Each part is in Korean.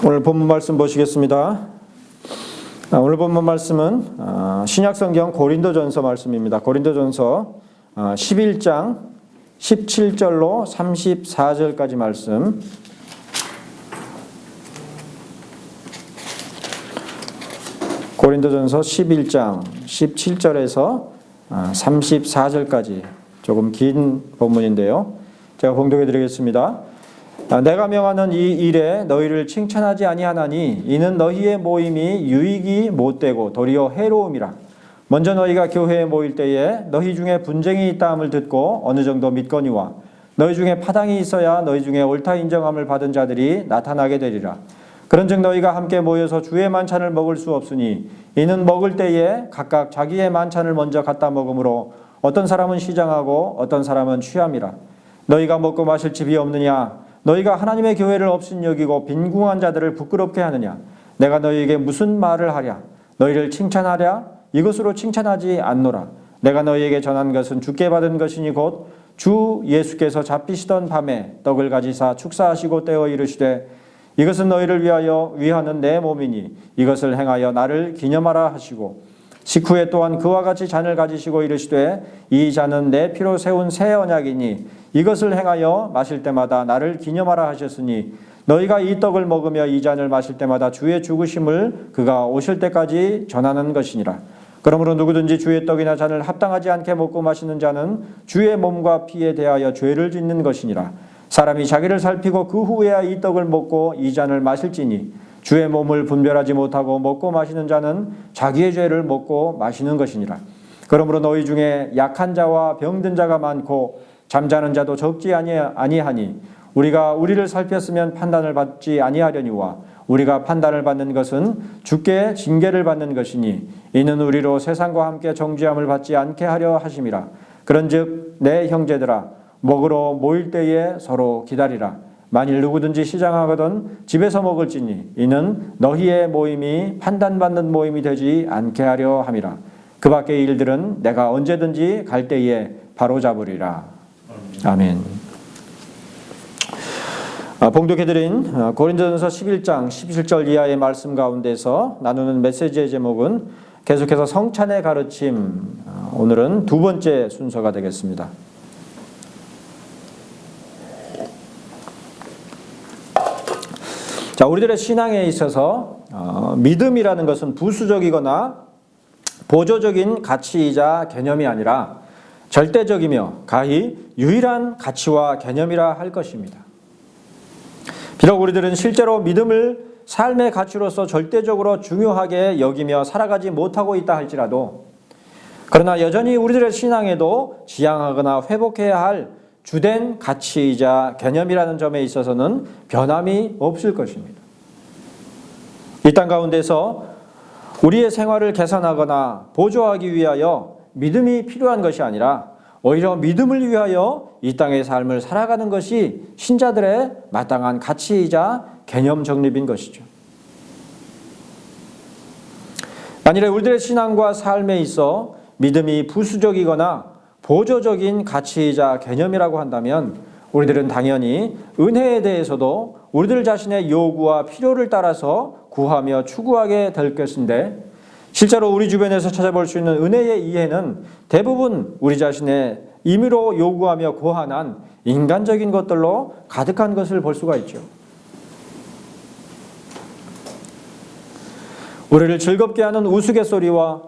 오늘 본문 말씀 보시겠습니다. 오늘 본문 말씀은 신약성경 고린도전서 말씀입니다. 고린도전서 11장 17절로 34절까지 말씀. 고린도전서 11장 17절에서 34절까지 조금 긴 본문인데요. 제가 봉독해 드리겠습니다. 내가 명하는 이 일에 너희를 칭찬하지 아니하나니 이는 너희의 모임이 유익이 못되고 도리어 해로움이라. 먼저 너희가 교회에 모일 때에 너희 중에 분쟁이 있다함을 듣고 어느 정도 믿거니와 너희 중에 파당이 있어야 너희 중에 옳다 인정함을 받은 자들이 나타나게 되리라. 그런즉 너희가 함께 모여서 주의 만찬을 먹을 수 없으니 이는 먹을 때에 각각 자기의 만찬을 먼저 갖다 먹으므로 어떤 사람은 시장하고 어떤 사람은 취함이라. 너희가 먹고 마실 집이 없느냐? 너희가 하나님의 교회를 업신여기고 빈궁한 자들을 부끄럽게 하느냐? 내가 너희에게 무슨 말을 하랴? 너희를 칭찬하랴? 이것으로 칭찬하지 않노라. 내가 너희에게 전한 것은 주께 받은 것이니 곧 주 예수께서 잡히시던 밤에 떡을 가지사 축사하시고 떼어 이르시되 이것은 너희를 위하여 위하는 내 몸이니 이것을 행하여 나를 기념하라 하시고 식후에 또한 그와 같이 잔을 가지시고 이르시되 이 잔은 내 피로 세운 새 언약이니 이것을 행하여 마실 때마다 나를 기념하라 하셨으니 너희가 이 떡을 먹으며 이 잔을 마실 때마다 주의 죽으심을 그가 오실 때까지 전하는 것이니라. 그러므로 누구든지 주의 떡이나 잔을 합당하지 않게 먹고 마시는 자는 주의 몸과 피에 대하여 죄를 짓는 것이니라. 사람이 자기를 살피고 그 후에야 이 떡을 먹고 이 잔을 마실지니 주의 몸을 분별하지 못하고 먹고 마시는 자는 자기의 죄를 먹고 마시는 것이니라. 그러므로 너희 중에 약한 자와 병든 자가 많고 잠자는 자도 적지 아니하니 우리가 우리를 살폈으면 판단을 받지 아니하려니와 우리가 판단을 받는 것은 주께 징계를 받는 것이니 이는 우리로 세상과 함께 정죄함을 받지 않게 하려 하심이라. 그런즉 내 형제들아 먹으러 모일 때에 서로 기다리라. 만일 누구든지 시장하거든 집에서 먹을지니 이는 너희의 모임이 판단받는 모임이 되지 않게 하려 함이라. 그 밖의 일들은 내가 언제든지 갈 때에 바로잡으리라. 아멘. 봉독해드린 고린도전서 11장 17절 이하의 말씀 가운데서 나누는 메시지의 제목은 계속해서 성찬의 가르침. 오늘은 두 번째 순서가 되겠습니다. 자, 우리들의 신앙에 있어서 믿음이라는 것은 부수적이거나 보조적인 가치이자 개념이 아니라 절대적이며 가히 유일한 가치와 개념이라 할 것입니다. 비록 우리들은 실제로 믿음을 삶의 가치로서 절대적으로 중요하게 여기며 살아가지 못하고 있다 할지라도 그러나 여전히 우리들의 신앙에도 지향하거나 회복해야 할 주된 가치이자 개념이라는 점에 있어서는 변함이 없을 것입니다. 이 땅 가운데서 우리의 생활을 개선하거나 보조하기 위하여 믿음이 필요한 것이 아니라 오히려 믿음을 위하여 이 땅의 삶을 살아가는 것이 신자들의 마땅한 가치이자 개념 정립인 것이죠. 만일에 우리들의 신앙과 삶에 있어 믿음이 부수적이거나 보조적인 가치이자 개념이라고 한다면 우리들은 당연히 은혜에 대해서도 우리들 자신의 요구와 필요를 따라서 구하며 추구하게 될 것인데 실제로 우리 주변에서 찾아볼 수 있는 은혜의 이해는 대부분 우리 자신의 임의로 요구하며 고안한 인간적인 것들로 가득한 것을 볼 수가 있죠. 우리를 즐겁게 하는 우스갯소리와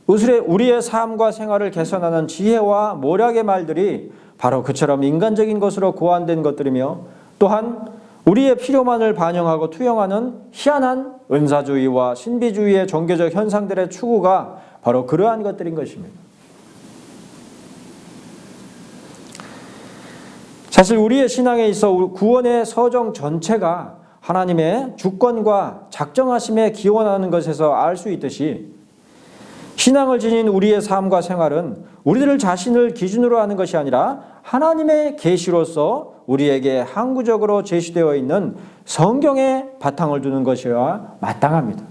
우리의 삶과 생활을 개선하는 지혜와 모략의 말들이 바로 그처럼 인간적인 것으로 고안된 것들이며 또한 우리의 필요만을 반영하고 투영하는 희한한 은사주의와 신비주의의 종교적 현상들의 추구가 바로 그러한 것들인 것입니다. 사실 우리의 신앙에 있어 구원의 서정 전체가 하나님의 주권과 작정하심에 기원하는 것에서 알 수 있듯이 신앙을 지닌 우리의 삶과 생활은 우리들 자신을 기준으로 하는 것이 아니라 하나님의 계시로서 우리에게 항구적으로 제시되어 있는 성경에 바탕을 두는 것이어야 마땅합니다.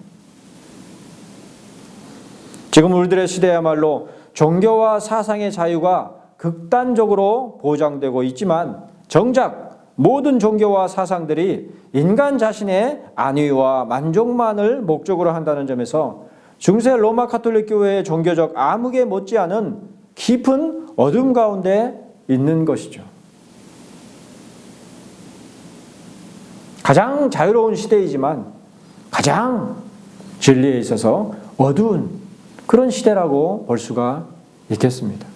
지금 우리들의 시대야말로 종교와 사상의 자유가 극단적으로 보장되고 있지만 정작 모든 종교와 사상들이 인간 자신의 안위와 만족만을 목적으로 한다는 점에서 중세 로마 가톨릭 교회의 종교적 암흑에 못지않은 깊은 어둠 가운데 있는 것이죠. 가장 자유로운 시대이지만 가장 진리에 있어서 어두운 그런 시대라고 볼 수가 있겠습니다.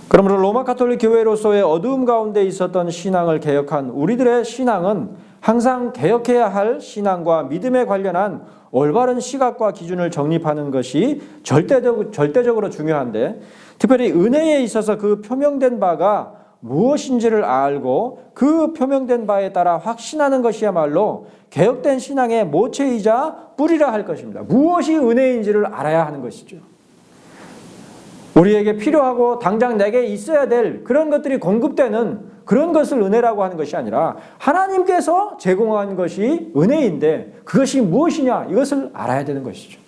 그러므로 로마 가톨릭 교회로서의 어두움 가운데 있었던 신앙을 개혁한 우리들의 신앙은 항상 개혁해야 할 신앙과 믿음에 관련한 올바른 시각과 기준을 정립하는 것이 절대적으로 중요한데, 특별히 은혜에 있어서 그 표명된 바가 무엇인지를 알고 그 표명된 바에 따라 확신하는 것이야말로 개혁된 신앙의 모체이자 뿌리라 할 것입니다. 무엇이 은혜인지를 알아야 하는 것이죠. 우리에게 필요하고 당장 내게 있어야 될 그런 것들이 공급되는 그런 것을 은혜라고 하는 것이 아니라 하나님께서 제공한 것이 은혜인데 그것이 무엇이냐, 이것을 알아야 되는 것이죠.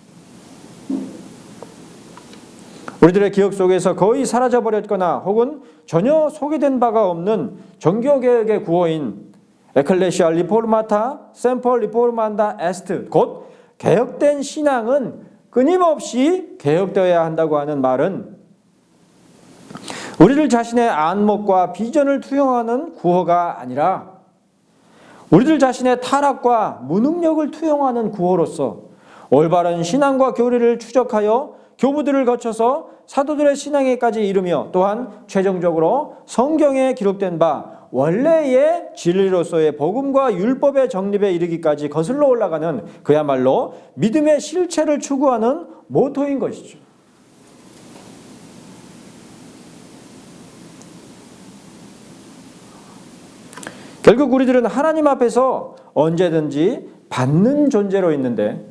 우리들의 기억 속에서 거의 사라져버렸거나 혹은 전혀 소개된 바가 없는 종교개혁의 구호인 에클레시아 리포르마타 셈펄 리포르만다 에스트, 곧 개혁된 신앙은 끊임없이 개혁되어야 한다고 하는 말은 우리들 자신의 안목과 비전을 투영하는 구호가 아니라 우리들 자신의 타락과 무능력을 투영하는 구호로서 올바른 신앙과 교리를 추적하여 교부들을 거쳐서 사도들의 신앙에까지 이르며 또한 최종적으로 성경에 기록된 바 원래의 진리로서의 복음과 율법의 정립에 이르기까지 거슬러 올라가는 그야말로 믿음의 실체를 추구하는 모토인 것이죠. 결국 우리들은 하나님 앞에서 언제든지 받는 존재로 있는데,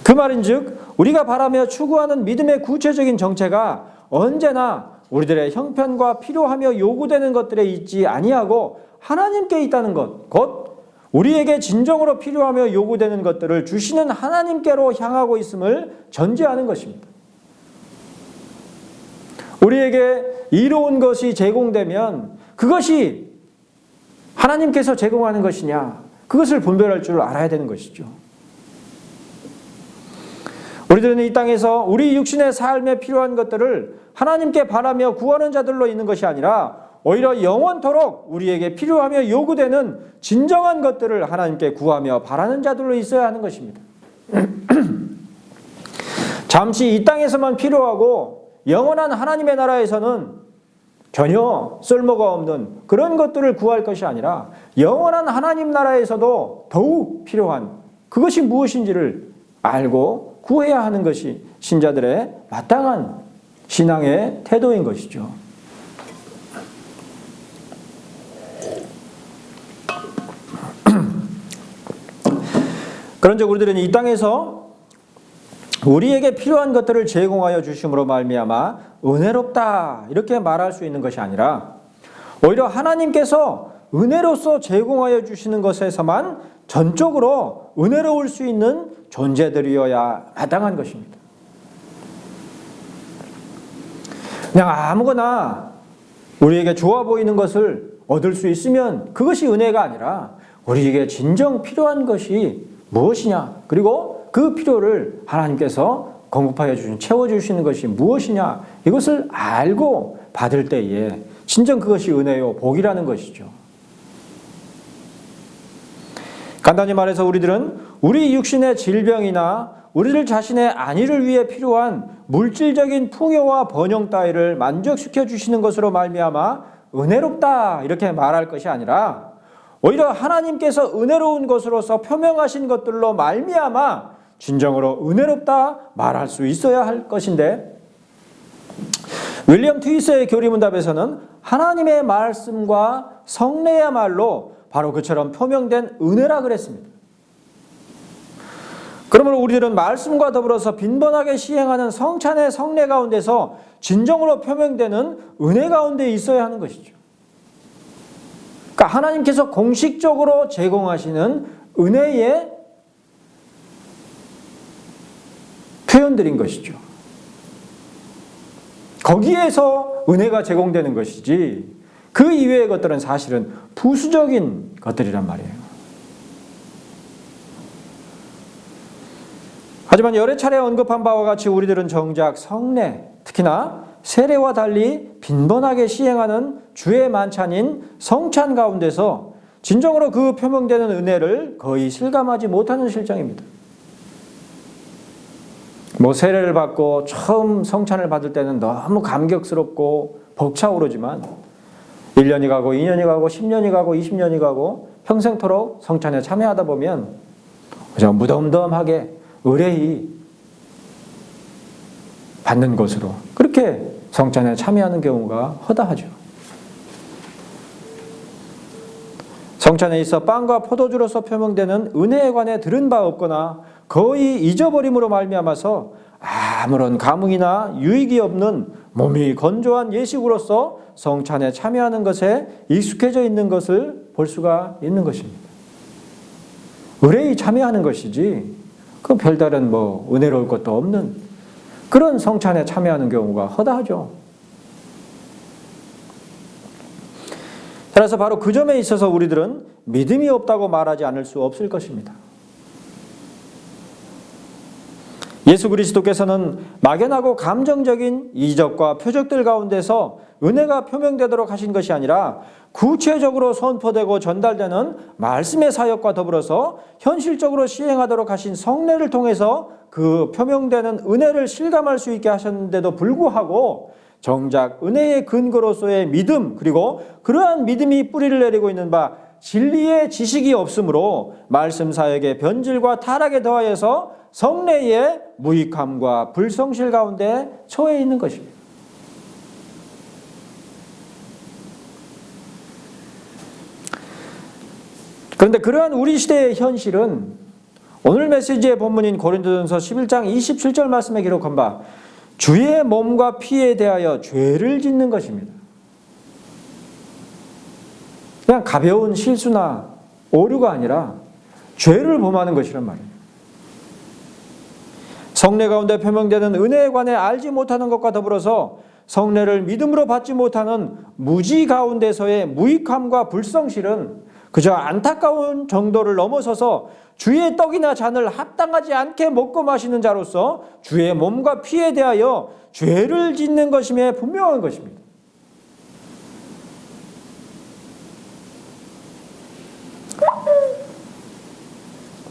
그 말인즉 우리가 바라며 추구하는 믿음의 구체적인 정체가 언제나 우리들의 형편과 필요하며 요구되는 것들에 있지 아니하고 하나님께 있다는 것, 곧 우리에게 진정으로 필요하며 요구되는 것들을 주시는 하나님께로 향하고 있음을 전제하는 것입니다. 우리에게 이로운 것이 제공되면 그것이 하나님께서 제공하는 것이냐, 그것을 분별할 줄 알아야 되는 것이죠. 우리들은 이 땅에서 우리 육신의 삶에 필요한 것들을 하나님께 바라며 구하는 자들로 있는 것이 아니라 오히려 영원토록 우리에게 필요하며 요구되는 진정한 것들을 하나님께 구하며 바라는 자들로 있어야 하는 것입니다. 잠시 이 땅에서만 필요하고 영원한 하나님의 나라에서는 전혀 쓸모가 없는 그런 것들을 구할 것이 아니라 영원한 하나님 나라에서도 더욱 필요한 그것이 무엇인지를 알고 구해야 하는 것이 신자들의 마땅한 신앙의 태도인 것이죠. 그런즉 우리들은 이 땅에서 우리에게 필요한 것들을 제공하여 주심으로 말미암아 은혜롭다 이렇게 말할 수 있는 것이 아니라 오히려 하나님께서 은혜로서 제공하여 주시는 것에서만 전적으로 은혜로울 수 있는 존재들이어야 마땅한 것입니다. 그냥 아무거나 우리에게 좋아 보이는 것을 얻을 수 있으면 그것이 은혜가 아니라 우리에게 진정 필요한 것이 무엇이냐, 그리고 그 필요를 하나님께서 공급하여 주신, 채워주시는 것이 무엇이냐, 이것을 알고 받을 때에 진정 그것이 은혜요 복이라는 것이죠. 간단히 말해서 우리들은 우리 육신의 질병이나 우리들 자신의 안위를 위해 필요한 물질적인 풍요와 번영 따위를 만족시켜 주시는 것으로 말미암아 은혜롭다 이렇게 말할 것이 아니라 오히려 하나님께서 은혜로운 것으로서 표명하신 것들로 말미암아 진정으로 은혜롭다 말할 수 있어야 할 것인데, 윌리엄 트위스의 교리문답에서는 하나님의 말씀과 성례야말로 바로 그처럼 표명된 은혜라 그랬습니다. 그러므로 우리들은 말씀과 더불어서 빈번하게 시행하는 성찬의 성례 가운데서 진정으로 표명되는 은혜 가운데 있어야 하는 것이죠. 그러니까 하나님께서 공식적으로 제공하시는 은혜의 표현들인 것이죠. 거기에서 은혜가 제공되는 것이지, 그 이외의 것들은 사실은 부수적인 것들이란 말이에요. 하지만 여러 차례 언급한 바와 같이 우리들은 정작 성례, 특히나 세례와 달리 빈번하게 시행하는 주의 만찬인 성찬 가운데서 진정으로 그 표명되는 은혜를 거의 실감하지 못하는 실정입니다. 세례를 받고 처음 성찬을 받을 때는 너무 감격스럽고 벅차오르지만 1년이 가고 2년이 가고 10년이 가고 20년이 가고 평생토록 성찬에 참여하다 보면 그냥 무덤덤하게 의뢰히 받는 것으로 그렇게 성찬에 참여하는 경우가 허다하죠. 성찬에 있어 빵과 포도주로서 표명되는 은혜에 관해 들은 바 없거나 거의 잊어버림으로 말미암아서 아무런 감흥이나 유익이 없는 몸이 건조한 예식으로서 성찬에 참여하는 것에 익숙해져 있는 것을 볼 수가 있는 것입니다. 의뢰히 참여하는 것이지 그 별다른 은혜로울 것도 없는 그런 성찬에 참여하는 경우가 허다하죠. 따라서 바로 그 점에 있어서 우리들은 믿음이 없다고 말하지 않을 수 없을 것입니다. 예수 그리스도께서는 막연하고 감정적인 이적과 표적들 가운데서 은혜가 표명되도록 하신 것이 아니라 구체적으로 선포되고 전달되는 말씀의 사역과 더불어서 현실적으로 시행하도록 하신 성례를 통해서 그 표명되는 은혜를 실감할 수 있게 하셨는데도 불구하고 정작 은혜의 근거로서의 믿음, 그리고 그러한 믿음이 뿌리를 내리고 있는 바 진리의 지식이 없으므로 말씀 사역의 변질과 타락에 더하여서 성례의 무익함과 불성실 가운데 처해 있는 것입니다. 그런데 그러한 우리 시대의 현실은 오늘 메시지의 본문인 고린도전서 11장 27절 말씀에 기록한 바 주의 몸과 피에 대하여 죄를 짓는 것입니다. 그냥 가벼운 실수나 오류가 아니라 죄를 범하는 것이란 말이에요. 성례 가운데 표명되는 은혜에 관해 알지 못하는 것과 더불어서 성례를 믿음으로 받지 못하는 무지 가운데서의 무익함과 불성실은 그저 안타까운 정도를 넘어서서 주의 떡이나 잔을 합당하지 않게 먹고 마시는 자로서 주의 몸과 피에 대하여 죄를 짓는 것임에 분명한 것입니다.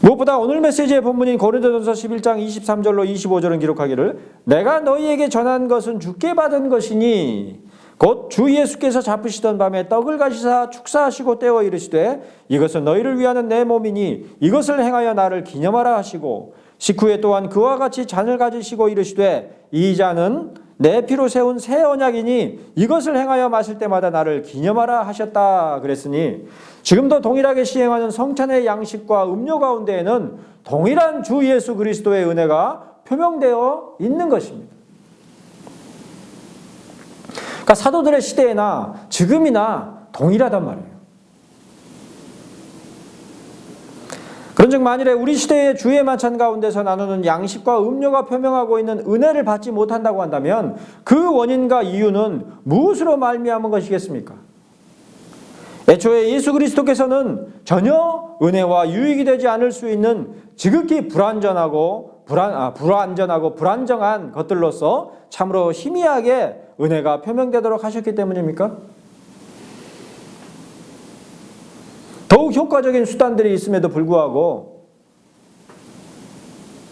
무엇보다 오늘 메시지의 본문인 고린도전서 11장 23절로 25절은 기록하기를 내가 너희에게 전한 것은 주께 받은 것이니 곧 주 예수께서 잡으시던 밤에 떡을 가지사 축사하시고 떼어 이르시되 이것은 너희를 위하는 내 몸이니 이것을 행하여 나를 기념하라 하시고 식후에 또한 그와 같이 잔을 가지시고 이르시되 이 잔은 내 피로 세운 새 언약이니 이것을 행하여 마실 때마다 나를 기념하라 하셨다 그랬으니 지금도 동일하게 시행하는 성찬의 양식과 음료 가운데에는 동일한 주 예수 그리스도의 은혜가 표명되어 있는 것입니다. 그러니까 사도들의 시대에나 지금이나 동일하단 말이에요. 그런즉 만일에 우리 시대의 주의 만찬 가운데서 나누는 양식과 음료가 표명하고 있는 은혜를 받지 못한다고 한다면 그 원인과 이유는 무엇으로 말미암은 것이겠습니까? 애초에 예수 그리스도께서는 전혀 은혜와 유익이 되지 않을 수 있는 지극히 불완전하고 불안정한 것들로서 참으로 희미하게 은혜가 표명되도록 하셨기 때문입니까? 더욱 효과적인 수단들이 있음에도 불구하고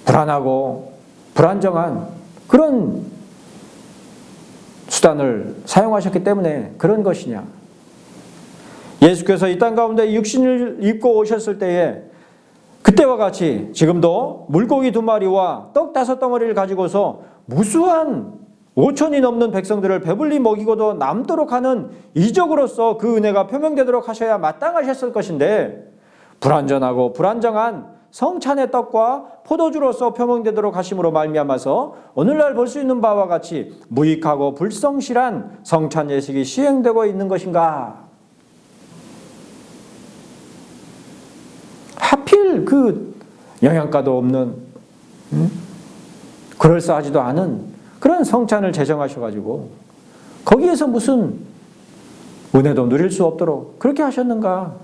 불안하고 불안정한 그런 수단을 사용하셨기 때문에 그런 것이냐? 예수께서 이 땅 가운데 육신을 입고 오셨을 때에 그때와 같이 지금도 물고기 2마리와 떡 5덩어리를 가지고서 무수한 5천이 넘는 백성들을 배불리 먹이고도 남도록 하는 이적으로서 그 은혜가 표명되도록 하셔야 마땅하셨을 것인데 불완전하고 불안정한 성찬의 떡과 포도주로서 표명되도록 하심으로 말미암아서 오늘날 볼 수 있는 바와 같이 무익하고 불성실한 성찬 예식이 시행되고 있는 것인가? 하필 그 영양가도 없는 그럴싸하지도 않은 그런 성찬을 제정하셔가지고 거기에서 무슨 은혜도 누릴 수 없도록 그렇게 하셨는가?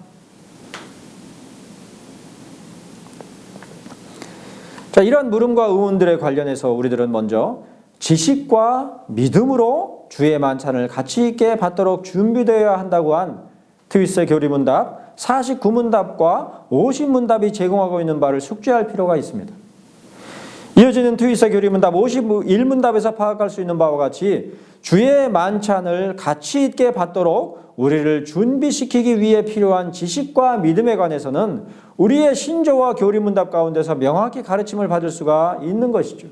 자, 이런 물음과 의문들에 관련해서 우리들은 먼저 지식과 믿음으로 주의 만찬을 가치 있게 받도록 준비되어야 한다고 한 트위스의 교리문답 49문답과 50문답이 제공하고 있는 바를 숙지할 필요가 있습니다. 이어지는 트위스의 교리문답 51문답에서 파악할 수 있는 바와 같이 주의 만찬을 가치 있게 받도록 우리를 준비시키기 위해 필요한 지식과 믿음에 관해서는 우리의 신조와 교리문답 가운데서 명확히 가르침을 받을 수가 있는 것이죠.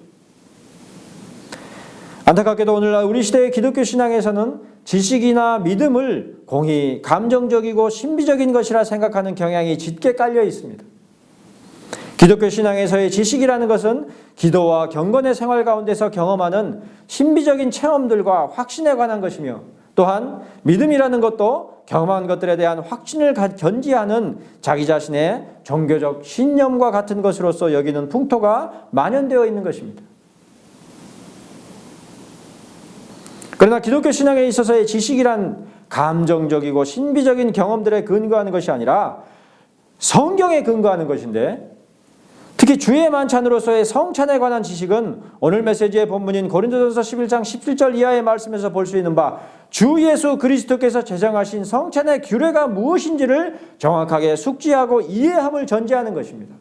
안타깝게도 오늘날 우리 시대의 기독교 신앙에서는 지식이나 믿음을 공히 감정적이고 신비적인 것이라 생각하는 경향이 짙게 깔려 있습니다. 기독교 신앙에서의 지식이라는 것은 기도와 경건의 생활 가운데서 경험하는 신비적인 체험들과 확신에 관한 것이며, 또한 믿음이라는 것도 경험한 것들에 대한 확신을 견지하는 자기 자신의 종교적 신념과 같은 것으로서 여기는 풍토가 만연되어 있는 것입니다. 그러나 기독교 신앙에 있어서의 지식이란 감정적이고 신비적인 경험들에 근거하는 것이 아니라 성경에 근거하는 것인데, 특히 주의 만찬으로서의 성찬에 관한 지식은 오늘 메시지의 본문인 고린도전서 11장 17절 이하의 말씀에서 볼 수 있는 바 주 예수 그리스도께서 제정하신 성찬의 규례가 무엇인지를 정확하게 숙지하고 이해함을 전제하는 것입니다.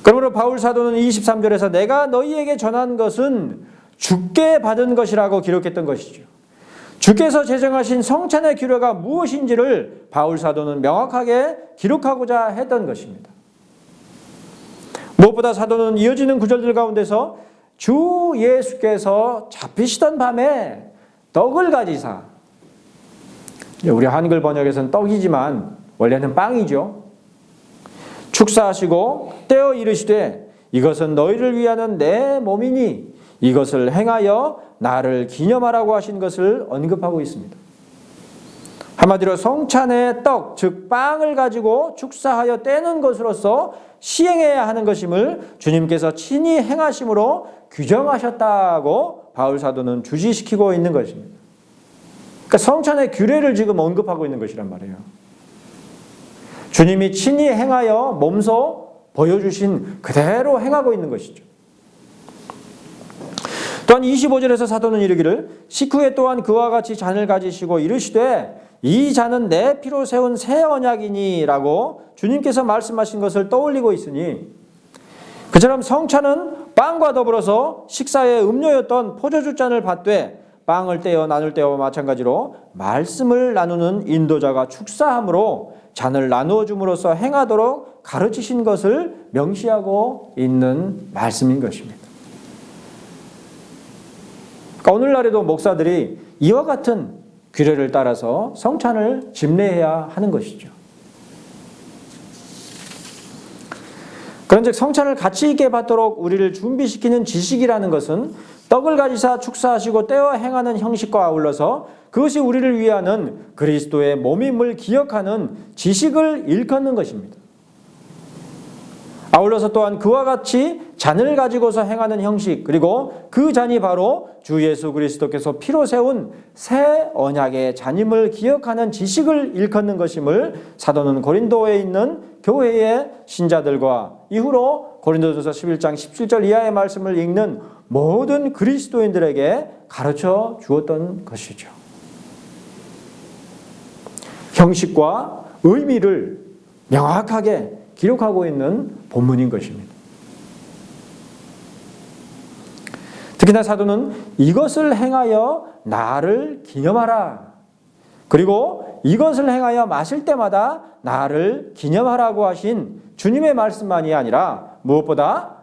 그러므로 바울 사도는 23절에서 내가 너희에게 전한 것은 주께 받은 것이라고 기록했던 것이죠. 주께서 제정하신 성찬의 규례가 무엇인지를 바울 사도는 명확하게 기록하고자 했던 것입니다. 무엇보다 사도는 이어지는 구절들 가운데서 주 예수께서 잡히시던 밤에 떡을 가지사, 우리 한글 번역에서는 떡이지만 원래는 빵이죠. 축사하시고 떼어 이르시되 이것은 너희를 위하는 내 몸이니 이것을 행하여 나를 기념하라고 하신 것을 언급하고 있습니다. 한마디로 성찬의 떡, 즉 빵을 가지고 축사하여 떼는 것으로서 시행해야 하는 것임을 주님께서 친히 행하심으로 규정하셨다고 바울 사도는 주지시키고 있는 것입니다. 그러니까 성찬의 규례를 지금 언급하고 있는 것이란 말이에요. 주님이 친히 행하여 몸소 보여주신 그대로 행하고 있는 것이죠. 또한 25절에서 사도는 이르기를 식후에 또한 그와 같이 잔을 가지시고 이르시되 이 잔은 내 피로 세운 새 언약이니 라고 주님께서 말씀하신 것을 떠올리고 있으니, 그처럼 성찬은 빵과 더불어서 식사의 음료였던 포도주 잔을 받되 빵을 떼어 나눌 때와 마찬가지로 말씀을 나누는 인도자가 축사함으로 잔을 나누어 줌으로써 행하도록 가르치신 것을 명시하고 있는 말씀인 것입니다. 그러니까 오늘날에도 목사들이 이와 같은 규례를 따라서 성찬을 집례해야 하는 것이죠. 그런즉 성찬을 가치 있게 받도록 우리를 준비시키는 지식이라는 것은 떡을 가지사 축사하시고 떼어 행하는 형식과 아울러서 그것이 우리를 위하는 그리스도의 몸임을 기억하는 지식을 일컫는 것입니다. 아울러서 또한 그와 같이 잔을 가지고서 행하는 형식, 그리고 그 잔이 바로 주 예수 그리스도께서 피로 세운 새 언약의 잔임을 기억하는 지식을 일컫는 것임을 사도는 고린도에 있는 교회의 신자들과 이후로 고린도전서 11장 17절 이하의 말씀을 읽는 모든 그리스도인들에게 가르쳐 주었던 것이죠. 형식과 의미를 명확하게 기록하고 있는 본문인 것입니다. 특히나 사도는 이것을 행하여 나를 기념하라, 그리고 이것을 행하여 마실 때마다 나를 기념하라고 하신 주님의 말씀만이 아니라 무엇보다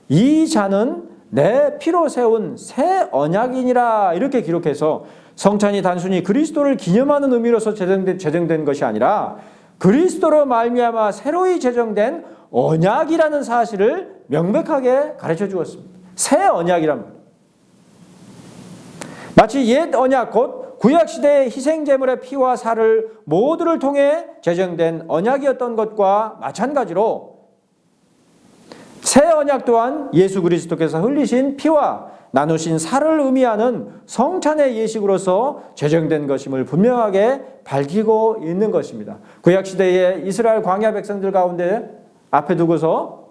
이 잔은 내 피로 세운 새 언약이니라 이렇게 기록해서 성찬이 단순히 그리스도를 기념하는 의미로서 제정된 것이 아니라 그리스도로 말미암아 새로이 제정된 언약이라는 사실을 명백하게 가르쳐 주었습니다. 새 언약이란 말이에요. 마치 옛 언약 곧 구약시대의 희생제물의 피와 살을 모두를 통해 제정된 언약이었던 것과 마찬가지로 새 언약 또한 예수 그리스도께서 흘리신 피와 나누신 살을 의미하는 성찬의 예식으로서 제정된 것임을 분명하게 밝히고 있는 것입니다. 구약시대의 이스라엘 광야 백성들 가운데 앞에 두고서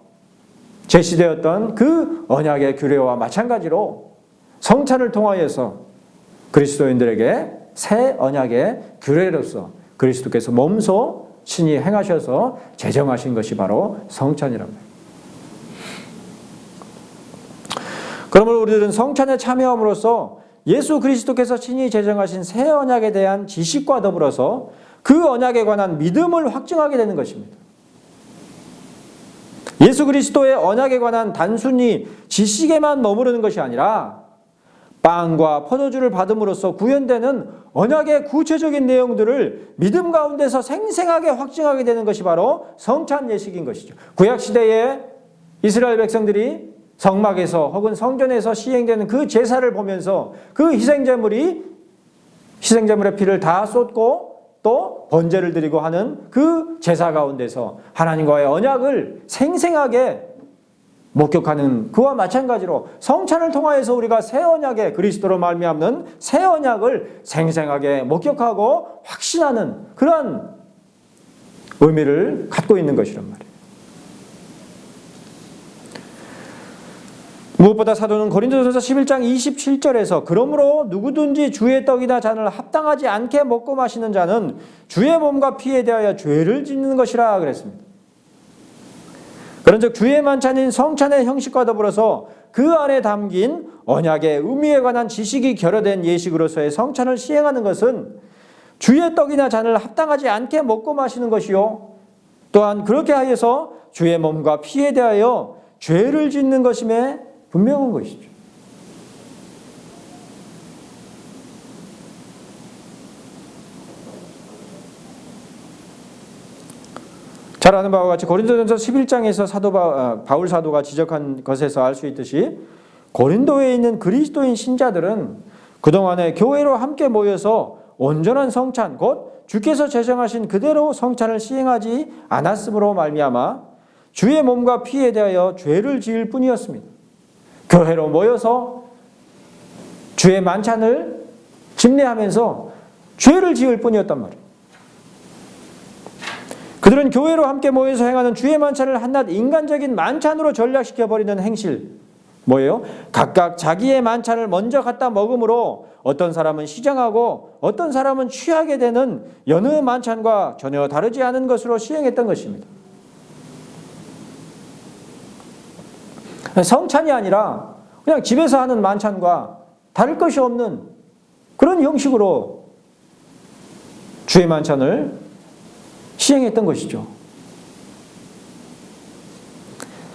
제시되었던 그 언약의 규례와 마찬가지로 성찬을 통하여서 그리스도인들에게 새 언약의 규례로서 그리스도께서 몸소 친히 행하셔서 제정하신 것이 바로 성찬이랍니다. 그러므로 우리들은 성찬에 참여함으로써 예수 그리스도께서 친히 제정하신 새 언약에 대한 지식과 더불어서 그 언약에 관한 믿음을 확증하게 되는 것입니다. 예수 그리스도의 언약에 관한 단순히 지식에만 머무르는 것이 아니라 빵과 포도주를 받음으로써 구현되는 언약의 구체적인 내용들을 믿음 가운데서 생생하게 확증하게 되는 것이 바로 성찬 예식인 것이죠. 구약시대의 이스라엘 백성들이 성막에서 혹은 성전에서 시행되는 그 제사를 보면서 그 희생제물의 피를 다 쏟고 또 번제를 드리고 하는 그 제사 가운데서 하나님과의 언약을 생생하게 목격하는 그와 마찬가지로 성찬을 통하여서 우리가 새 언약의 그리스도로 말미암는 새 언약을 생생하게 목격하고 확신하는 그러한 의미를 갖고 있는 것이란 말이에요. 무엇보다 사도는 고린도전서 11장 27절에서 그러므로 누구든지 주의 떡이나 잔을 합당하지 않게 먹고 마시는 자는 주의 몸과 피에 대하여 죄를 짓는 것이라 그랬습니다. 그런즉 주의 만찬인 성찬의 형식과 더불어서 그 안에 담긴 언약의 의미에 관한 지식이 결여된 예식으로서의 성찬을 시행하는 것은 주의 떡이나 잔을 합당하지 않게 먹고 마시는 것이요 또한 그렇게 하여서 주의 몸과 피에 대하여 죄를 짓는 것임에 분명한 것이죠. 잘 아는 바와 같이 고린도전서 11장에서 바울 사도가 지적한 것에서 알 수 있듯이 고린도에 있는 그리스도인 신자들은 그동안에 교회로 함께 모여서 온전한 성찬 곧 주께서 제정하신 그대로 성찬을 시행하지 않았으므로 말미암아 주의 몸과 피에 대하여 죄를 지을 뿐이었습니다. 교회로 모여서 주의 만찬을 집례하면서 죄를 지을 뿐이었단 말이에요. 그들은 교회로 함께 모여서 행하는 주의 만찬을 한낱 인간적인 만찬으로 전락시켜버리는 행실 뭐예요? 각각 자기의 만찬을 먼저 갖다 먹음으로 어떤 사람은 시장하고 어떤 사람은 취하게 되는 여느 만찬과 전혀 다르지 않은 것으로 시행했던 것입니다. 성찬이 아니라 그냥 집에서 하는 만찬과 다를 것이 없는 그런 형식으로 주의 만찬을 시행했던 것이죠.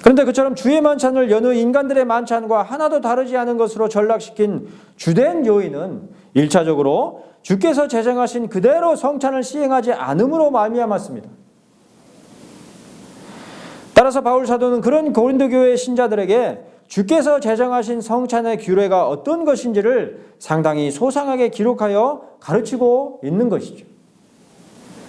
그런데 그처럼 주의 만찬을 여느 인간들의 만찬과 하나도 다르지 않은 것으로 전락시킨 주된 요인은 1차적으로 주께서 제정하신 그대로 성찬을 시행하지 않음으로 말미암았습니다. 따라서 바울 사도는 그런 고린도 교회의 신자들에게 주께서 제정하신 성찬의 규례가 어떤 것인지를 상당히 소상하게 기록하여 가르치고 있는 것이죠.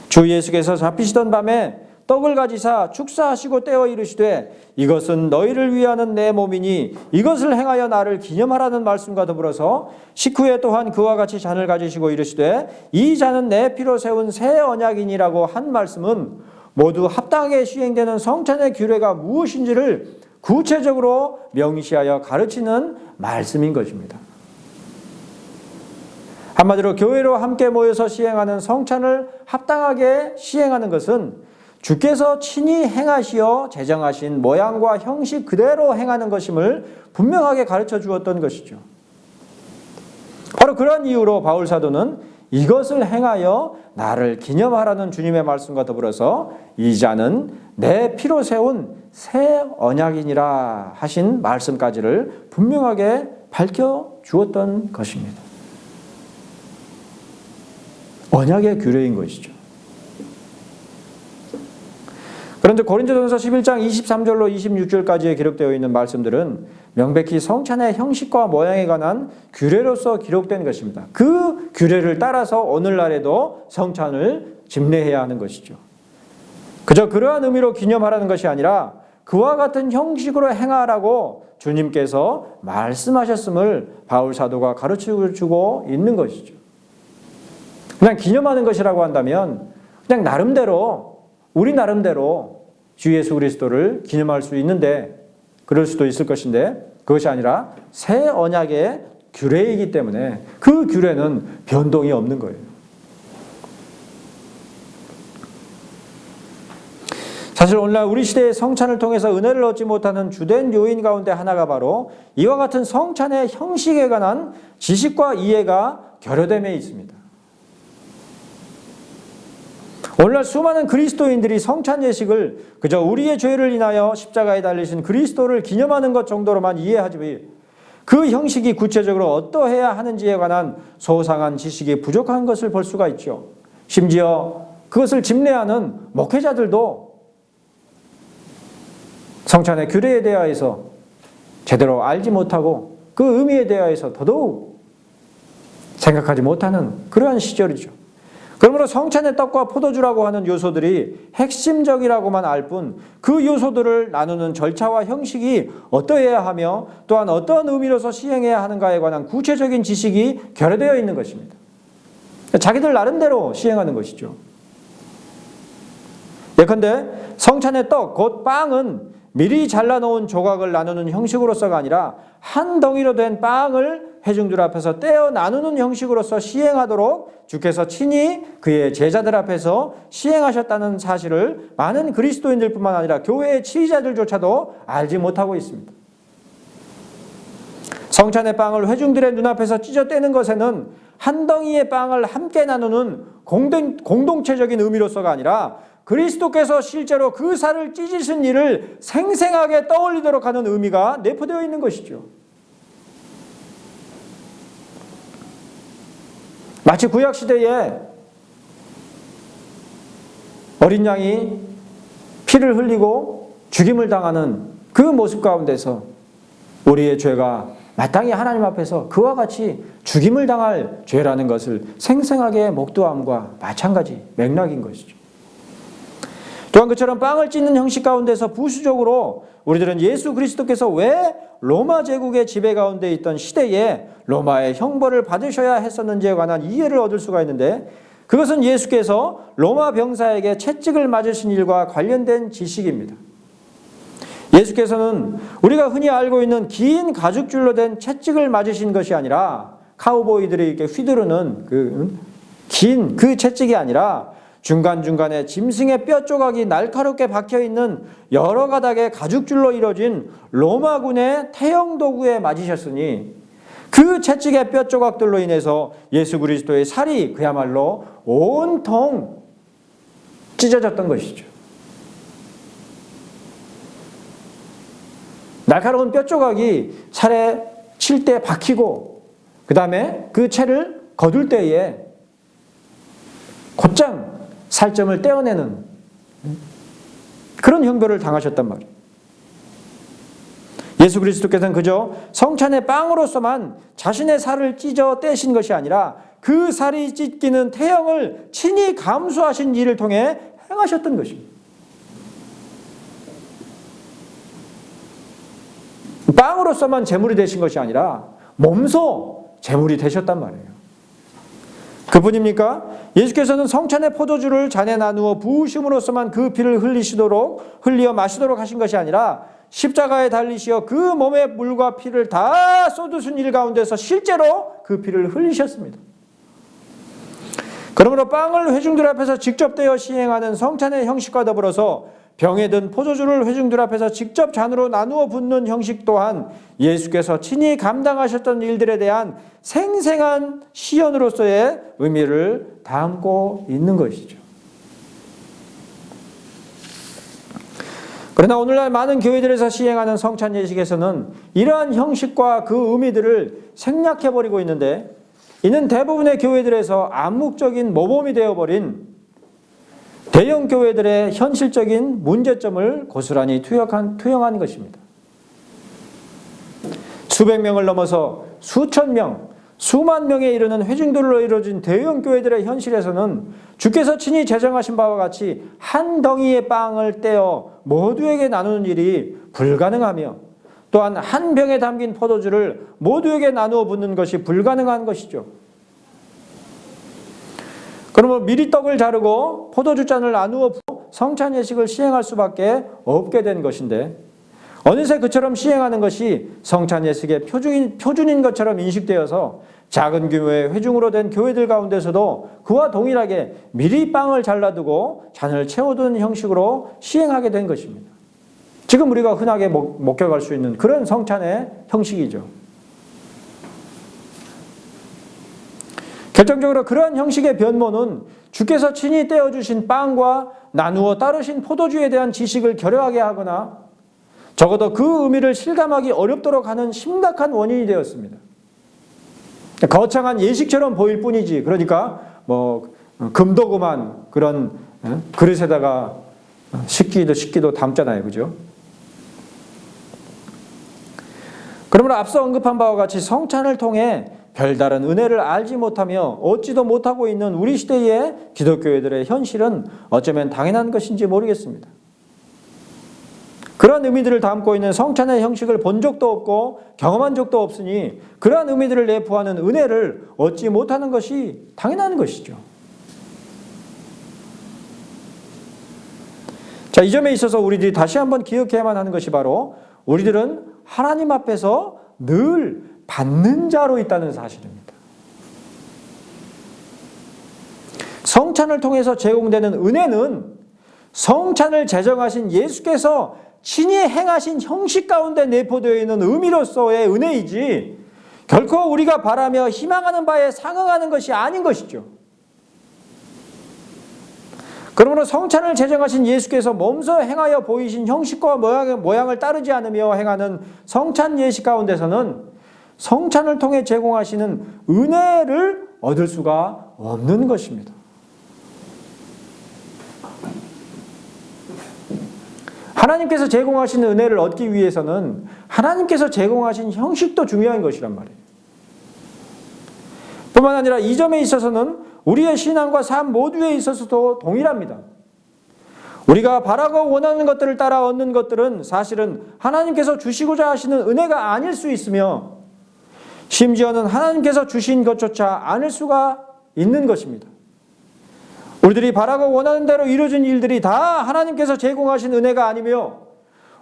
주 예수께서 잡히시던 밤에 떡을 가지사 축사하시고 떼어 이르시되 이것은 너희를 위하는 내 몸이니 이것을 행하여 나를 기념하라는 말씀과 더불어서 식후에 또한 그와 같이 잔을 가지시고 이르시되 이 잔은 내 피로 세운 새 언약이니라고 한 말씀은 모두 합당하게 시행되는 성찬의 규례가 무엇인지를 구체적으로 명시하여 가르치는 말씀인 것입니다. 한마디로 교회로 함께 모여서 시행하는 성찬을 합당하게 시행하는 것은 주께서 친히 행하시어 제정하신 모양과 형식 그대로 행하는 것임을 분명하게 가르쳐 주었던 것이죠. 바로 그런 이유로 바울 사도는 이것을 행하여 나를 기념하라는 주님의 말씀과 더불어서 이 잔은 내 피로 세운 새 언약이니라 하신 말씀까지를 분명하게 밝혀 주었던 것입니다. 언약의 규례인 것이죠. 그런데 고린도전서 11장 23절로 26절까지에 기록되어 있는 말씀들은 명백히 성찬의 형식과 모양에 관한 규례로서 기록된 것입니다. 그 규례를 따라서 오늘날에도 성찬을 집례해야 하는 것이죠. 그저 그러한 의미로 기념하라는 것이 아니라 그와 같은 형식으로 행하라고 주님께서 말씀하셨음을 바울 사도가 가르쳐주고 있는 것이죠. 그냥 기념하는 것이라고 한다면 그냥 나름대로, 우리 나름대로 주 예수 그리스도를 기념할 수 있는데, 그럴 수도 있을 것인데, 그것이 아니라 새 언약의 규례이기 때문에 그 규례는 변동이 없는 거예요. 사실 오늘날 우리 시대의 성찬을 통해서 은혜를 얻지 못하는 주된 요인 가운데 하나가 바로 이와 같은 성찬의 형식에 관한 지식과 이해가 결여됨에 있습니다. 오늘날 수많은 그리스도인들이 성찬 예식을 그저 우리의 죄를 인하여 십자가에 달리신 그리스도를 기념하는 것 정도로만 이해하지, 그 형식이 구체적으로 어떠해야 하는지에 관한 소상한 지식이 부족한 것을 볼 수가 있죠. 심지어 그것을 집례하는 목회자들도 성찬의 규례에 대하여서 제대로 알지 못하고 그 의미에 대하여서 더더욱 생각하지 못하는 그러한 시절이죠. 그러므로 성찬의 떡과 포도주라고 하는 요소들이 핵심적이라고만 알 뿐 그 요소들을 나누는 절차와 형식이 어떠해야 하며 또한 어떤 의미로서 시행해야 하는가에 관한 구체적인 지식이 결여되어 있는 것입니다. 자기들 나름대로 시행하는 것이죠. 예컨대 성찬의 떡, 곧 빵은 미리 잘라놓은 조각을 나누는 형식으로서가 아니라 한 덩이로 된 빵을 회중들 앞에서 떼어 나누는 형식으로서 시행하도록 주께서 친히 그의 제자들 앞에서 시행하셨다는 사실을 많은 그리스도인들뿐만 아니라 교회의 지휘자들조차도 알지 못하고 있습니다. 성찬의 빵을 회중들의 눈앞에서 찢어 떼는 것에는 한 덩이의 빵을 함께 나누는 공동체적인 의미로서가 아니라 그리스도께서 실제로 그 살을 찢으신 일을 생생하게 떠올리도록 하는 의미가 내포되어 있는 것이죠. 마치 구약시대에 어린 양이 피를 흘리고 죽임을 당하는 그 모습 가운데서 우리의 죄가 마땅히 하나님 앞에서 그와 같이 죽임을 당할 죄라는 것을 생생하게 목도함과 마찬가지 맥락인 것이죠. 또한 그처럼 빵을 찢는 형식 가운데서 부수적으로 우리들은 예수 그리스도께서 왜 로마 제국의 지배 가운데 있던 시대에 로마의 형벌을 받으셔야 했었는지에 관한 이해를 얻을 수가 있는데, 그것은 예수께서 로마 병사에게 채찍을 맞으신 일과 관련된 지식입니다. 예수께서는 우리가 흔히 알고 있는 긴 가죽줄로 된 채찍을 맞으신 것이 아니라, 카우보이들이 이렇게 휘두르는 긴 그 채찍이 아니라 중간중간에 짐승의 뼈 조각이 날카롭게 박혀있는 여러 가닥의 가죽줄로 이루어진 로마군의 태형 도구에 맞으셨으니 그 채찍의 뼈 조각들로 인해서 예수 그리스도의 살이 그야말로 온통 찢어졌던 것이죠. 날카로운 뼈 조각이 살에 칠 때 박히고 그 다음에 그 채를 거둘 때에 곧장 살점을 떼어내는 그런 형벌을 당하셨단 말이에요. 예수 그리스도께서는 그저 성찬의 빵으로서만 자신의 살을 찢어 떼신 것이 아니라 그 살이 찢기는 태형을 친히 감수하신 일을 통해 행하셨던 것입니다. 빵으로서만 제물이 되신 것이 아니라 몸소 제물이 되셨단 말이에요. 그뿐입니까? 예수께서는 성찬의 포도주를 잔에 나누어 부으심으로써만 그 피를 흘려 마시도록 하신 것이 아니라 십자가에 달리시어 그 몸의 물과 피를 다 쏟으신 일 가운데서 실제로 그 피를 흘리셨습니다. 그러므로 빵을 회중들 앞에서 직접 떼어 시행하는 성찬의 형식과 더불어서 병에 든 포도주를 회중들 앞에서 직접 잔으로 나누어 붓는 형식 또한 예수께서 친히 감당하셨던 일들에 대한 생생한 시연으로서의 의미를 담고 있는 것이죠. 그러나 오늘날 많은 교회들에서 시행하는 성찬 예식에서는 이러한 형식과 그 의미들을 생략해버리고 있는데, 이는 대부분의 교회들에서 암묵적인 모범이 되어버린 대형 교회들의 현실적인 문제점을 고스란히 투영한 것입니다. 수백 명을 넘어서 수천 명, 수만 명에 이르는 회중들로 이루어진 대형 교회들의 현실에서는 주께서 친히 제정하신 바와 같이 한 덩이의 빵을 떼어 모두에게 나누는 일이 불가능하며 또한 한 병에 담긴 포도주를 모두에게 나누어 붓는 것이 불가능한 것이죠. 그러면 미리 떡을 자르고 포도주 잔을 나누어 부어 성찬 예식을 시행할 수밖에 없게 된 것인데 어느새 그처럼 시행하는 것이 성찬 예식의 표준인 것처럼 인식되어서 작은 규모의 회중으로 된 교회들 가운데서도 그와 동일하게 미리 빵을 잘라두고 잔을 채워두는 형식으로 시행하게 된 것입니다. 지금 우리가 흔하게 목격할 수 있는 그런 성찬의 형식이죠. 결정적으로 그러한 형식의 변모는 주께서 친히 떼어주신 빵과 나누어 따르신 포도주에 대한 지식을 결여하게 하거나 적어도 그 의미를 실감하기 어렵도록 하는 심각한 원인이 되었습니다. 거창한 예식처럼 보일 뿐이지, 그러니까 금도구만 그런 그릇에다가 식기도 담잖아요, 그죠? 그러므로 앞서 언급한 바와 같이 성찬을 통해 별다른 은혜를 알지 못하며 얻지도 못하고 있는 우리 시대의 기독교회들의 현실은 어쩌면 당연한 것인지 모르겠습니다. 그러한 의미들을 담고 있는 성찬의 형식을 본 적도 없고 경험한 적도 없으니 그러한 의미들을 내포하는 은혜를 얻지 못하는 것이 당연한 것이죠. 자, 이 점에 있어서 우리들이 다시 한번 기억해야만 하는 것이 바로 우리들은 하나님 앞에서 늘 받는 자로 있다는 사실입니다. 성찬을 통해서 제공되는 은혜는 성찬을 제정하신 예수께서 친히 행하신 형식 가운데 내포되어 있는 의미로서의 은혜이지 결코 우리가 바라며 희망하는 바에 상응하는 것이 아닌 것이죠. 그러므로 성찬을 제정하신 예수께서 몸소 행하여 보이신 형식과 모양을 따르지 않으며 행하는 성찬 예식 가운데서는 성찬을 통해 제공하시는 은혜를 얻을 수가 없는 것입니다. 하나님께서 제공하시는 은혜를 얻기 위해서는 하나님께서 제공하신 형식도 중요한 것이란 말이에요. 뿐만 아니라 이 점에 있어서는 우리의 신앙과 삶 모두에 있어서도 동일합니다. 우리가 바라고 원하는 것들을 따라 얻는 것들은 사실은 하나님께서 주시고자 하시는 은혜가 아닐 수 있으며 심지어는 하나님께서 주신 것조차 아닐 수가 있는 것입니다. 우리들이 바라고 원하는 대로 이루어진 일들이 다 하나님께서 제공하신 은혜가 아니며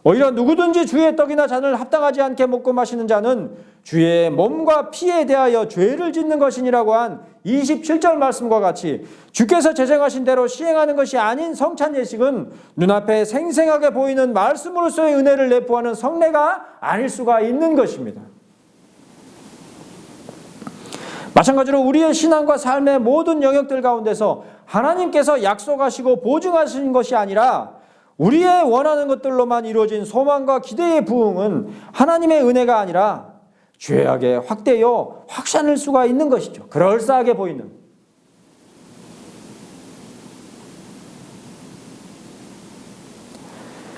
오히려 누구든지 주의 떡이나 잔을 합당하지 않게 먹고 마시는 자는 주의 몸과 피에 대하여 죄를 짓는 것이니라고 한 27절 말씀과 같이 주께서 제정하신 대로 시행하는 것이 아닌 성찬 예식은 눈앞에 생생하게 보이는 말씀으로서의 은혜를 내포하는 성례가 아닐 수가 있는 것입니다. 마찬가지로 우리의 신앙과 삶의 모든 영역들 가운데서 하나님께서 약속하시고 보증하신 것이 아니라 우리의 원하는 것들로만 이루어진 소망과 기대의 부응은 하나님의 은혜가 아니라 죄악에 확대요 확산할 수가 있는 것이죠. 그럴싸하게 보이는.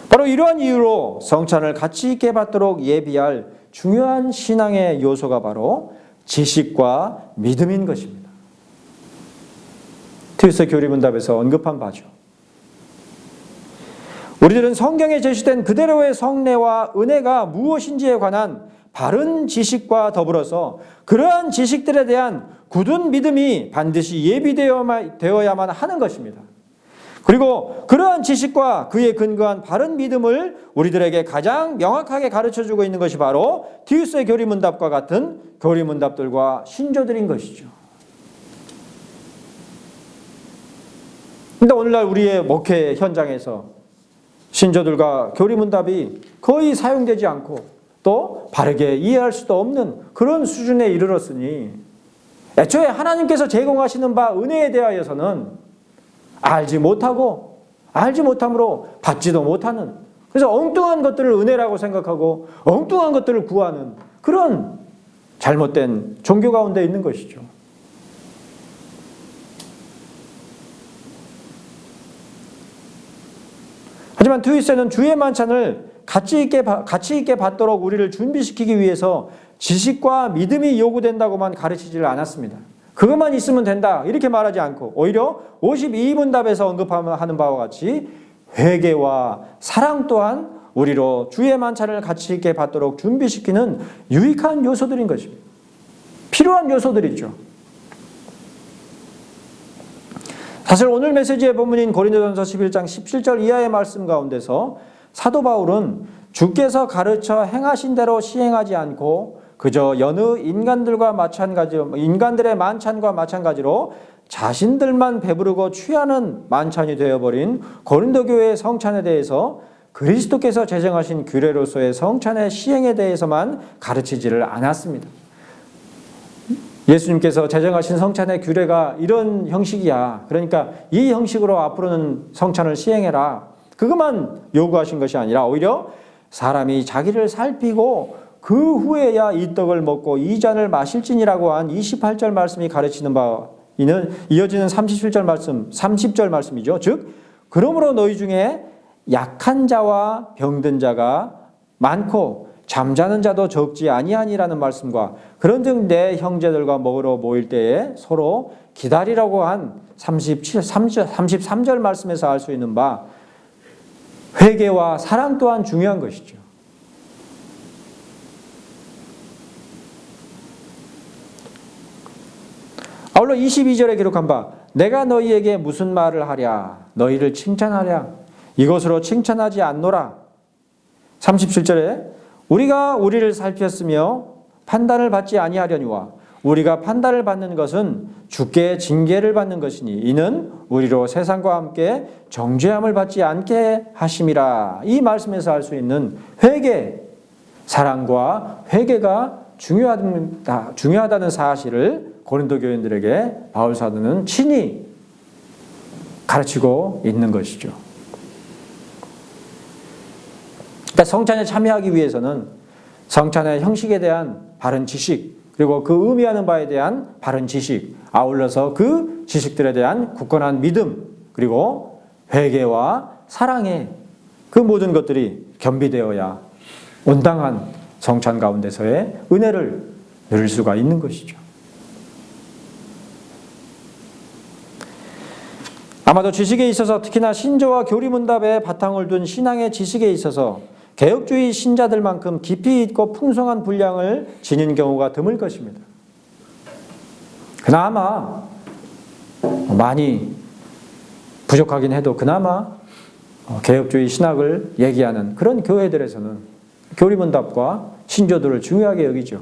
바로 이러한 이유로 성찬을 가치 있게 받도록 예비할 중요한 신앙의 요소가 바로 지식과 믿음인 것입니다. 티우스 교리문답에서 언급한 바죠. 우리들은 성경에 제시된 그대로의 성례와 은혜가 무엇인지에 관한 바른 지식과 더불어서 그러한 지식들에 대한 굳은 믿음이 반드시 예비되어야만 하는 것입니다. 그리고 그러한 지식과 그에 근거한 바른 믿음을 우리들에게 가장 명확하게 가르쳐주고 있는 것이 바로 티우스의 교리문답과 같은 교리문답들과 신조들인 것이죠. 그런데 오늘날 우리의 목회 현장에서 신조들과 교리문답이 거의 사용되지 않고 또 바르게 이해할 수도 없는 그런 수준에 이르렀으니 애초에 하나님께서 제공하시는 바 은혜에 대하여서는 알지 못함으로 받지도 못하는, 그래서 엉뚱한 것들을 은혜라고 생각하고 엉뚱한 것들을 구하는 그런 잘못된 종교 가운데 있는 것이죠. 하지만 트윗세는 주의 만찬을 가치 있게 받도록 우리를 준비시키기 위해서 지식과 믿음이 요구된다고만 가르치지를 않았습니다. 그것만 있으면 된다 이렇게 말하지 않고 오히려 52문답에서 언급하는 바와 같이 회개와 사랑 또한 우리로 주의 만찬을 가치 있게 받도록 준비시키는 유익한 요소들인 것입니다. 필요한 요소들이죠. 사실 오늘 메시지의 본문인 고린도전서 11장 17절 이하의 말씀 가운데서 사도 바울은 주께서 가르쳐 행하신 대로 시행하지 않고 그저 여느 인간들의 만찬과 마찬가지로 자신들만 배부르고 취하는 만찬이 되어버린 고린도 교회의 성찬에 대해서 그리스도께서 제정하신 규례로서의 성찬의 시행에 대해서만 가르치지를 않았습니다. 예수님께서 제정하신 성찬의 규례가 이런 형식이야. 그러니까 이 형식으로 앞으로는 성찬을 시행해라. 그것만 요구하신 것이 아니라 오히려 사람이 자기를 살피고 그 후에야 이 떡을 먹고 이 잔을 마실지니라고 한 28절 말씀이 가르치는 바 이어지는 30절 말씀이죠. 즉 그러므로 너희 중에 약한 자와 병든 자가 많고 잠자는 자도 적지 아니하니라는 말씀과 그런즉 내 형제들과 먹으러 모일 때에 서로 기다리라고 한 33절 말씀에서 알 수 있는 바 회개와 사랑 또한 중요한 것이죠. 아울러 22절에 기록한 바 내가 너희에게 무슨 말을 하랴 너희를 칭찬하랴 이것으로 칭찬하지 않노라. 37절에 우리가 우리를 살폈으며 판단을 받지 아니하려니와 우리가 판단을 받는 것은 주께 징계를 받는 것이니 이는 우리로 세상과 함께 정죄함을 받지 않게 하심이라. 이 말씀에서 알 수 있는 회개, 사랑과 회개가 중요하다는 사실을 고린도 교인들에게 바울 사도는 친히 가르치고 있는 것이죠. 그러니까 성찬에 참여하기 위해서는 성찬의 형식에 대한 바른 지식 그리고 그 의미하는 바에 대한 바른 지식 아울러서 그 지식들에 대한 굳건한 믿음 그리고 회개와 사랑의 그 모든 것들이 겸비되어야 온당한 성찬 가운데서의 은혜를 누릴 수가 있는 것이죠. 아마도 지식에 있어서 특히나 신조와 교리문답에 바탕을 둔 신앙의 지식에 있어서 개혁주의 신자들만큼 깊이 있고 풍성한 분량을 지닌 경우가 드물 것입니다. 그나마 많이 부족하긴 해도 그나마 개혁주의 신학을 얘기하는 그런 교회들에서는 교리문답과 신조들을 중요하게 여기죠.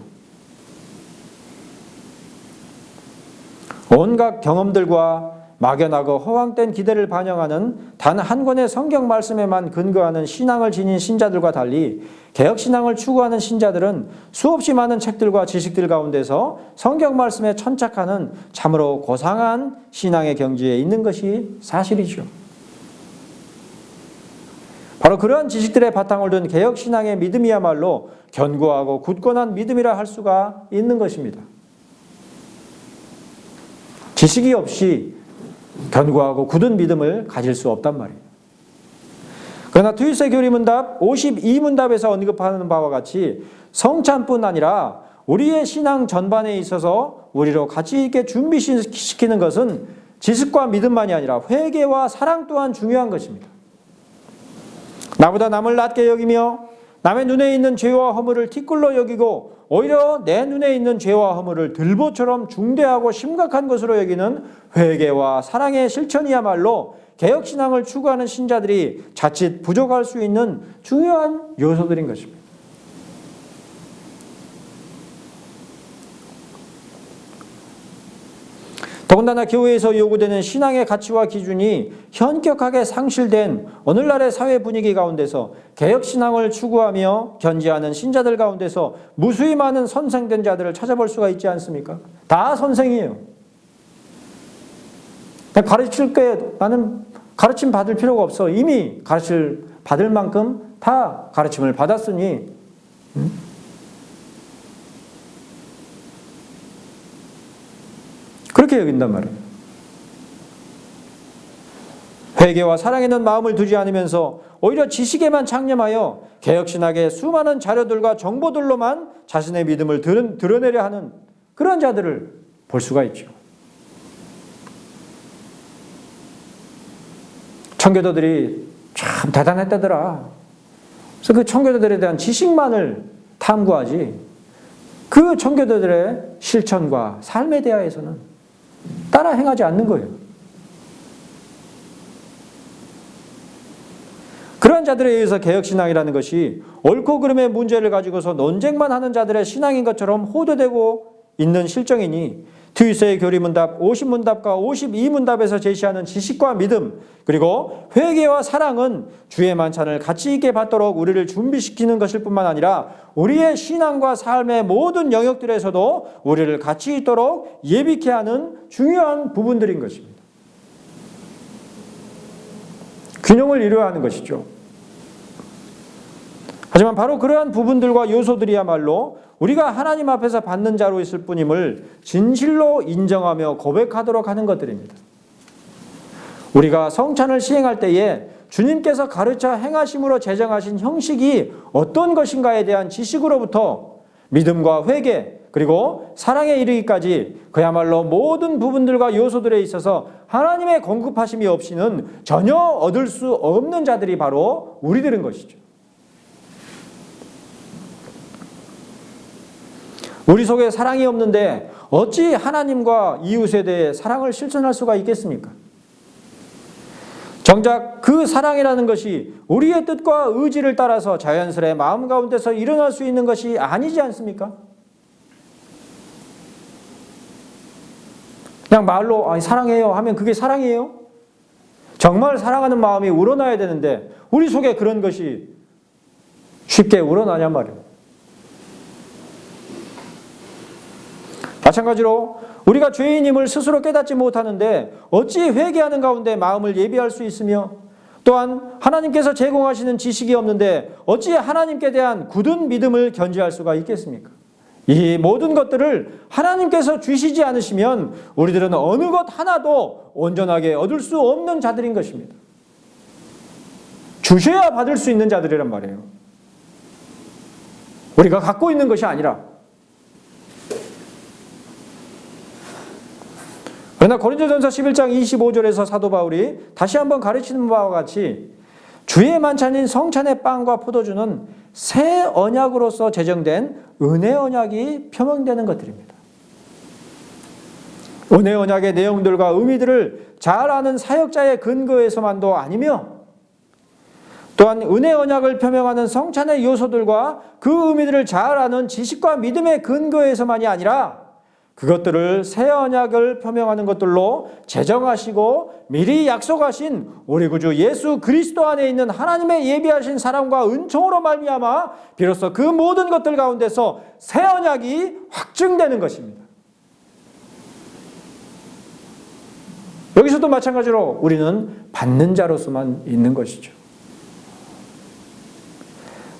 온갖 경험들과 막연하고 허황된 기대를 반영하는 단 한 권의 성경 말씀에만 근거하는 신앙을 지닌 신자들과 달리 개혁신앙을 추구하는 신자들은 수없이 많은 책들과 지식들 가운데서 성경 말씀에 천착하는 참으로 고상한 신앙의 경지에 있는 것이 사실이죠. 바로 그러한 지식들의 바탕을 둔 개혁신앙의 믿음이야말로 견고하고 굳건한 믿음이라 할 수가 있는 것입니다. 지식이 없이 견고하고 굳은 믿음을 가질 수 없단 말이에요. 그러나 트윗의 교리문답 52문답에서 언급하는 바와 같이 성찬뿐 아니라 우리의 신앙 전반에 있어서 우리로 가치 있게 준비시키는 것은 지식과 믿음만이 아니라 회개와 사랑 또한 중요한 것입니다. 나보다 남을 낮게 여기며 남의 눈에 있는 죄와 허물을 티끌로 여기고 오히려 내 눈에 있는 죄와 허물을 들보처럼 중대하고 심각한 것으로 여기는 회개와 사랑의 실천이야말로 개혁신앙을 추구하는 신자들이 자칫 부족할 수 있는 중요한 요소들인 것입니다. 더군다나 교회에서 요구되는 신앙의 가치와 기준이 현격하게 상실된 오늘날의 사회 분위기 가운데서 개혁신앙을 추구하며 견지하는 신자들 가운데서 무수히 많은 선생된 자들을 찾아볼 수가 있지 않습니까? 다 선생이에요. 가르칠 게 나는 가르침 받을 필요가 없어. 이미 가르칠 받을 만큼 다 가르침을 받았으니 그렇게 여긴단 말이에요. 회개와 사랑에는 마음을 두지 않으면서 오히려 지식에만 창념하여 개혁신학의 수많은 자료들과 정보들로만 자신의 믿음을 드러내려 하는 그런 자들을 볼 수가 있죠. 청교도들이 참 대단했다더라. 그래서 그 청교도들에 대한 지식만을 탐구하지 그 청교도들의 실천과 삶에 대하여서는 따라 행하지 않는 거예요. 그러한 자들에 의해서 개혁신앙이라는 것이 옳고 그름의 문제를 가지고서 논쟁만 하는 자들의 신앙인 것처럼 호도되고 있는 실정이니 트위스의 교리문답 50문답과 52문답에서 제시하는 지식과 믿음 그리고 회개와 사랑은 주의 만찬을 가치 있게 받도록 우리를 준비시키는 것일 뿐만 아니라 우리의 신앙과 삶의 모든 영역들에서도 우리를 가치 있도록 예비케 하는 중요한 부분들인 것입니다. 균형을 이루어야 하는 것이죠. 하지만 바로 그러한 부분들과 요소들이야말로 우리가 하나님 앞에서 받는 자로 있을 뿐임을 진실로 인정하며 고백하도록 하는 것들입니다. 우리가 성찬을 시행할 때에 주님께서 가르쳐 행하심으로 제정하신 형식이 어떤 것인가에 대한 지식으로부터 믿음과 회개 그리고 사랑에 이르기까지 그야말로 모든 부분들과 요소들에 있어서 하나님의 공급하심이 없이는 전혀 얻을 수 없는 자들이 바로 우리들인 것이죠. 우리 속에 사랑이 없는데 어찌 하나님과 이웃에 대해 사랑을 실천할 수가 있겠습니까? 정작 그 사랑이라는 것이 우리의 뜻과 의지를 따라서 자연스레 마음 가운데서 일어날 수 있는 것이 아니지 않습니까? 그냥 말로 사랑해요 하면 그게 사랑이에요? 정말 사랑하는 마음이 우러나야 되는데 우리 속에 그런 것이 쉽게 우러나냔 말이에요. 마찬가지로 우리가 죄인임을 스스로 깨닫지 못하는데 어찌 회개하는 가운데 마음을 예비할 수 있으며 또한 하나님께서 제공하시는 지식이 없는데 어찌 하나님께 대한 굳은 믿음을 견지할 수가 있겠습니까? 이 모든 것들을 하나님께서 주시지 않으시면 우리들은 어느 것 하나도 온전하게 얻을 수 없는 자들인 것입니다. 주셔야 받을 수 있는 자들이란 말이에요. 우리가 갖고 있는 것이 아니라. 그러나 고린도전서 11장 25절에서 사도 바울이 다시 한번 가르치는 바와 같이 주의 만찬인 성찬의 빵과 포도주는 새 언약으로서 제정된 은혜 언약이 표명되는 것들입니다. 은혜 언약의 내용들과 의미들을 잘 아는 사역자의 근거에서만도 아니며 또한 은혜 언약을 표명하는 성찬의 요소들과 그 의미들을 잘 아는 지식과 믿음의 근거에서만이 아니라 그것들을 새 언약을 표명하는 것들로 제정하시고 미리 약속하신 우리 구주 예수 그리스도 안에 있는 하나님의 예비하신 사랑과 은총으로 말미암아 비로소 그 모든 것들 가운데서 새 언약이 확증되는 것입니다. 여기서도 마찬가지로 우리는 받는 자로서만 있는 것이죠.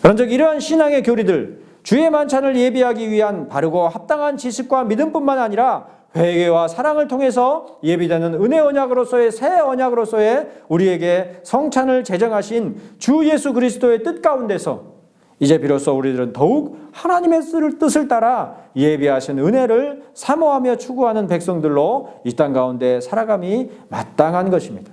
그런즉 이러한 신앙의 교리들 주의 만찬을 예비하기 위한 바르고 합당한 지식과 믿음뿐만 아니라 회개와 사랑을 통해서 예비되는 은혜 언약으로서의 새 언약으로서의 우리에게 성찬을 제정하신 주 예수 그리스도의 뜻 가운데서 이제 비로소 우리들은 더욱 하나님의 뜻을 따라 예비하신 은혜를 사모하며 추구하는 백성들로 이 땅 가운데 살아감이 마땅한 것입니다.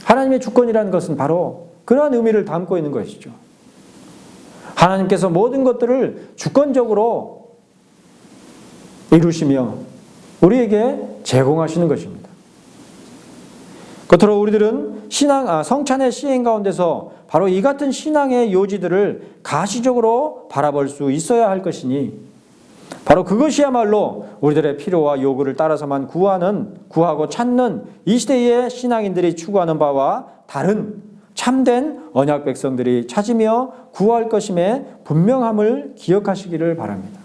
하나님의 주권이라는 것은 바로 그러한 의미를 담고 있는 것이죠. 하나님께서 모든 것들을 주권적으로 이루시며 우리에게 제공하시는 것입니다. 겉으로 우리들은 성찬의 시행 가운데서 바로 이 같은 신앙의 요지들을 가시적으로 바라볼 수 있어야 할 것이니 바로 그것이야말로 우리들의 필요와 요구를 따라서만 구하고 찾는 이 시대의 신앙인들이 추구하는 바와 다른 참된 언약 백성들이 찾으며 구할 것임에 분명함을 기억하시기를 바랍니다.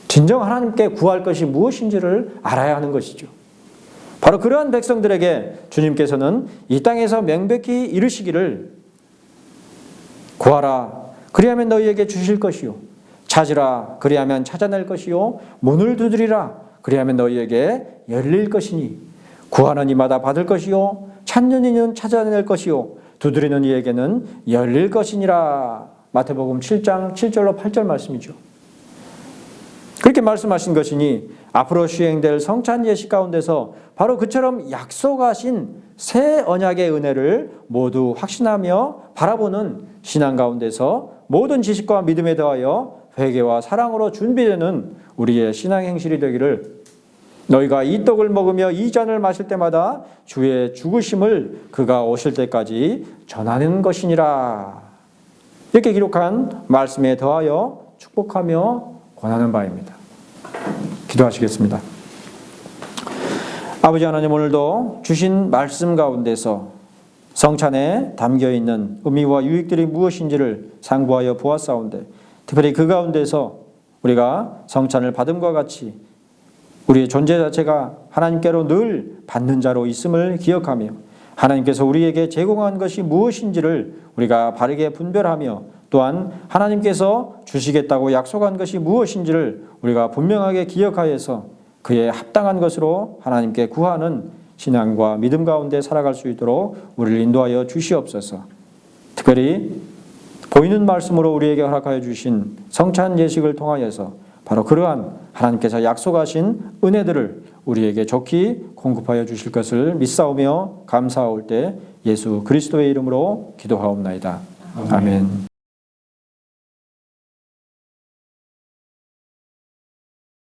진정 하나님께 구할 것이 무엇인지를 알아야 하는 것이죠. 바로 그러한 백성들에게 주님께서는 이 땅에서 명백히 이르시기를 구하라 그리하면 너희에게 주실 것이요 찾으라 그리하면 찾아낼 것이요 문을 두드리라 그리하면 너희에게 열릴 것이니 구하는 이마다 받을 것이요 찾는 이는 찾아낼 것이요 두드리는 이에게는 열릴 것이니라. 마태복음 7장 7절로 8절 말씀이죠. 그렇게 말씀하신 것이니 앞으로 시행될 성찬 예식 가운데서 바로 그처럼 약속하신 새 언약의 은혜를 모두 확신하며 바라보는 신앙 가운데서 모든 지식과 믿음에 더하여 회개와 사랑으로 준비되는 우리의 신앙 행실이 되기를, 너희가 이 떡을 먹으며 이 잔을 마실 때마다 주의 죽으심을 그가 오실 때까지 전하는 것이니라. 이렇게 기록한 말씀에 더하여 축복하며 권하는 바입니다. 기도하시겠습니다. 아버지 하나님, 오늘도 주신 말씀 가운데서 성찬에 담겨있는 의미와 유익들이 무엇인지를 상고하여 보았사온데, 특별히 그 가운데서 우리가 성찬을 받음과 같이 우리의 존재 자체가 하나님께로 늘 받는 자로 있음을 기억하며 하나님께서 우리에게 제공한 것이 무엇인지를 우리가 바르게 분별하며, 또한 하나님께서 주시겠다고 약속한 것이 무엇인지를 우리가 분명하게 기억하여서 그에 합당한 것으로 하나님께 구하는 신앙과 믿음 가운데 살아갈 수 있도록 우리를 인도하여 주시옵소서. 특별히 보이는 말씀으로 우리에게 허락하여 주신 성찬 예식을 통하여서 바로 그러한 하나님께서 약속하신 은혜들을 우리에게 좋게 공급하여 주실 것을 믿사오며 감사할 때 예수 그리스도의 이름으로 기도하옵나이다. 아멘.